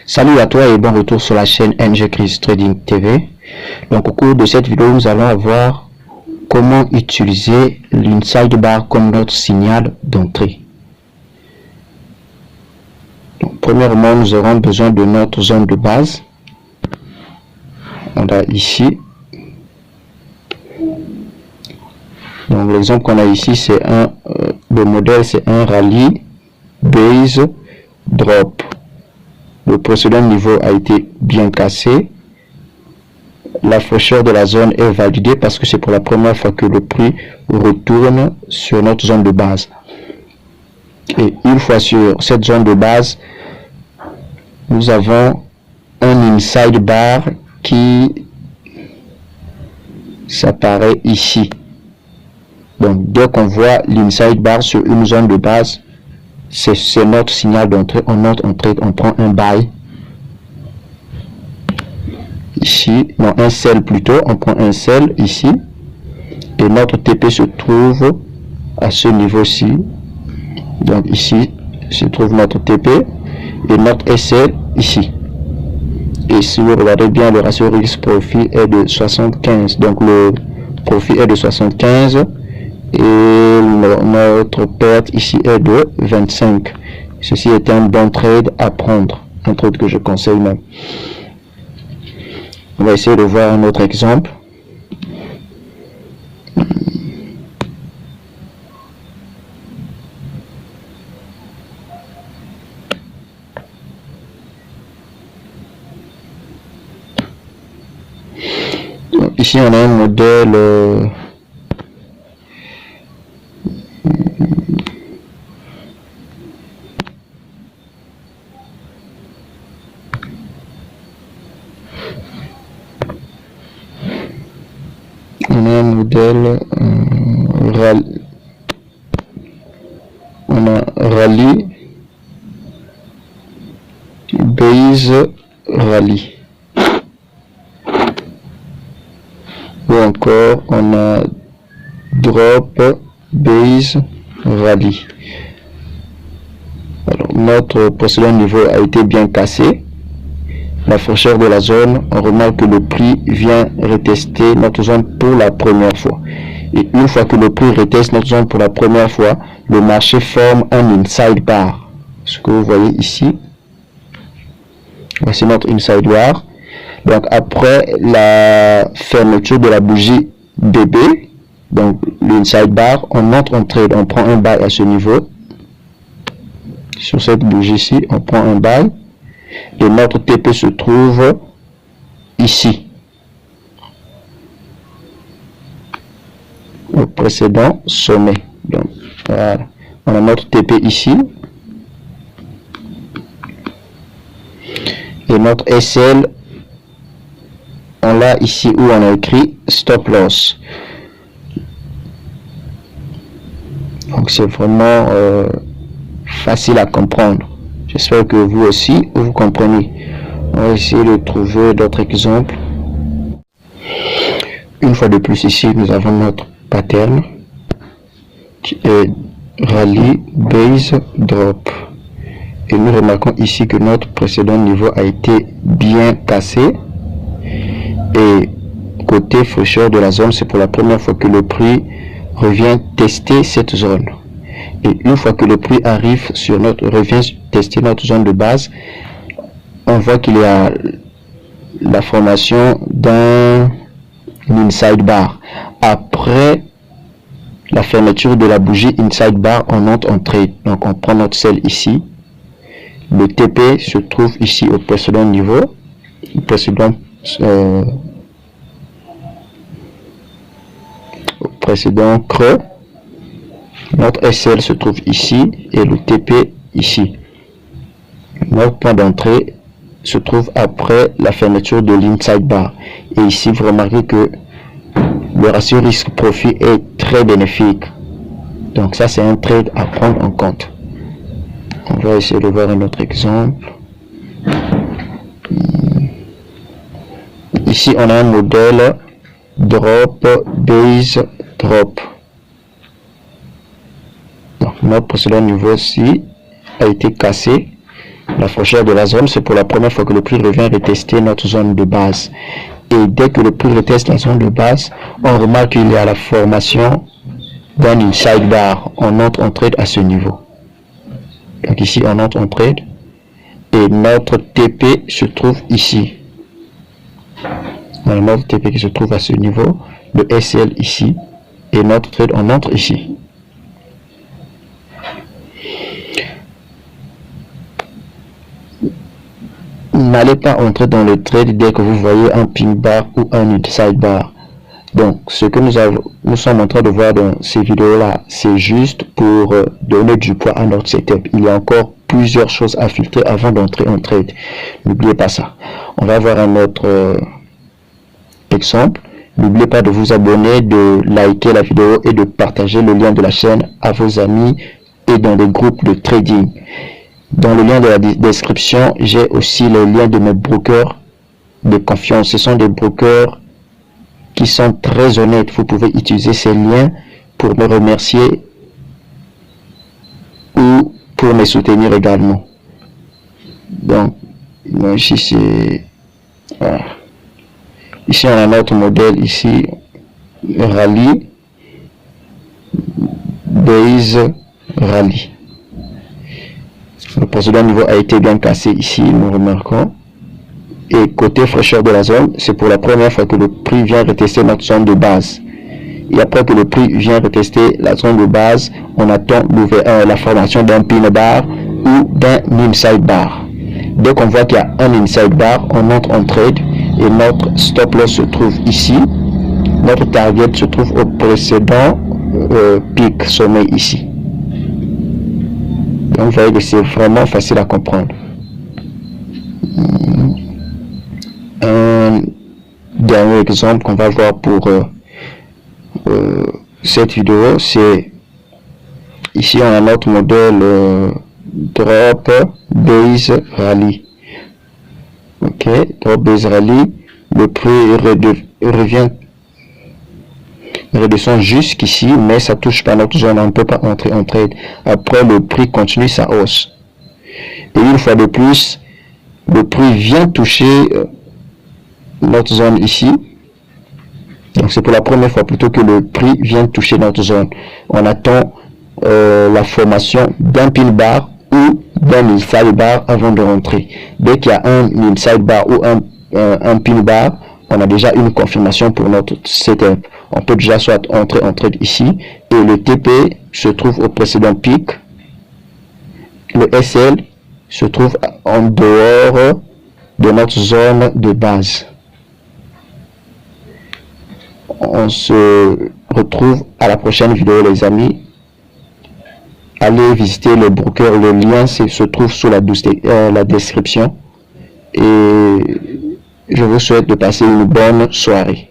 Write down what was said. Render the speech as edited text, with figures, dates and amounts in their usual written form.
Salut à toi et bon retour sur la chaîne NG Chris Trading TV. Donc au cours de cette vidéo, nous allons voir comment utiliser l'inside bar comme notre signal d'entrée. Premièrement, nous aurons besoin de notre zone de base. On a ici. Donc l'exemple qu'on a ici, c'est le modèle, c'est un rallye base drop. Le précédent niveau a été bien cassé. La fraîcheur de la zone est validée parce que c'est pour la première fois que le prix retourne sur notre zone de base. Et une fois sur cette zone de base, nous avons un inside bar qui s'apparaît ici. Donc dès qu'on voit l'inside bar sur une zone de base, c'est notre signal d'entrée. On entre en trade, on prend un buy ici, non, un sell plutôt, on prend un sell ici, et notre TP se trouve à ce niveau-ci. Donc ici se trouve notre TP et notre SL ici. Et si vous regardez bien, le ratio risque profit est de 75. Donc le profit est de 75 et notre perte ici est de 25. Ceci est un bon trade à prendre, un trade que je conseille même. On va essayer de voir un autre exemple. Donc, ici on a un modèle rallye base rallye, ou encore on a drop base rallye. Alors notre précédent niveau a été bien cassé. La fraîcheur de la zone, on remarque que le prix vient retester notre zone pour la première fois. Et une fois que le prix reteste notre zone pour la première fois, le marché forme un inside bar. Ce que vous voyez ici. Voici notre inside bar. Donc après la fermeture de la bougie BB, donc l'inside bar, on entre en trade, on prend un buy à ce niveau. Sur cette bougie-ci, on prend un buy. Et notre TP se trouve ici, au précédent sommet. Donc voilà, on a notre TP ici et notre SL, on l'a ici où on a écrit stop loss. Donc c'est vraiment facile à comprendre. J'espère que vous aussi, vous comprenez. On va essayer de trouver d'autres exemples. Une fois de plus ici, nous avons notre pattern qui est rallye base drop. Et nous remarquons ici que notre précédent niveau a été bien cassé. Et côté fraîcheur de la zone, c'est pour la première fois que le prix revient tester cette zone. Et une fois que le prix arrive sur revient tester notre zone de base, on voit qu'il y a la formation d'un inside bar. Après la fermeture de la bougie inside bar, on entre en trade. Donc on prend notre sell ici. Le TP se trouve ici au précédent niveau, au précédent creux. Notre SL se trouve ici et le TP ici. Notre point d'entrée se trouve après la fermeture de l'inside bar. Et ici, vous remarquez que le ratio risque-profit est très bénéfique. Donc ça, c'est un trade à prendre en compte. On va essayer de voir un autre exemple. Ici, on a un modèle drop base drop. Donc, notre précédent niveau-ci a été cassé. La fraîcheur de la zone, c'est pour la première fois que le prix revient retester notre zone de base. Et dès que le prix reteste la zone de base, on remarque qu'il y a la formation d'un inside bar. On entre en trade à ce niveau. Donc ici, on entre en trade. Et notre TP se trouve ici. Notre TP qui se trouve à ce niveau. Le SL ici. Et notre trade, on entre ici. N'allez pas entrer dans le trade dès que vous voyez un pin bar ou un inside bar. Donc, ce que nous sommes en train de voir dans ces vidéos-là, c'est juste pour donner du poids à notre setup. Il y a encore plusieurs choses à filtrer avant d'entrer en trade. N'oubliez pas ça. On va voir un autre exemple. N'oubliez pas de vous abonner, de liker la vidéo et de partager le lien de la chaîne à vos amis et dans des groupes de trading. Dans le lien de la description, j'ai aussi le lien de mes brokers de confiance. Ce sont des brokers qui sont très honnêtes. Vous pouvez utiliser ces liens pour me remercier ou pour me soutenir également. Donc, ici c'est... Voilà. Ici on a notre modèle ici, Rallye, Base Rallye. Le précédent niveau a été bien cassé ici, nous remarquons. Et côté fraîcheur de la zone, c'est pour la première fois que le prix vient retester notre zone de base. Et après que le prix vient retester la zone de base, on attend la formation d'un pin bar ou d'un inside bar. Dès qu'on voit qu'il y a un inside bar, on entre en trade et notre stop loss se trouve ici. Notre target se trouve au précédent pic sommet ici. Donc vous voyez que c'est vraiment facile à comprendre. Un dernier exemple qu'on va voir pour cette vidéo, c'est ici on a notre modèle Drop Base Rallye. Ok, Drop Base Rallye, le prix redescend jusqu'ici, mais ça touche pas notre zone, on ne peut pas entrer en trade. Après, le prix continue sa hausse. Et une fois de plus, le prix vient toucher notre zone ici. Donc c'est pour la première fois plutôt que le prix vient toucher notre zone. On attend la formation d'un pin bar ou d'un inside bar avant de rentrer. Dès qu'il y a un inside bar ou un pin bar, on a déjà une confirmation pour notre setup. On peut déjà soit entrer en trade ici et le TP se trouve au précédent pic. Le SL se trouve en dehors de notre zone de base. On se retrouve à la prochaine vidéo les amis. Allez visiter le broker, le lien se trouve sous la description. Et je vous souhaite de passer une bonne soirée.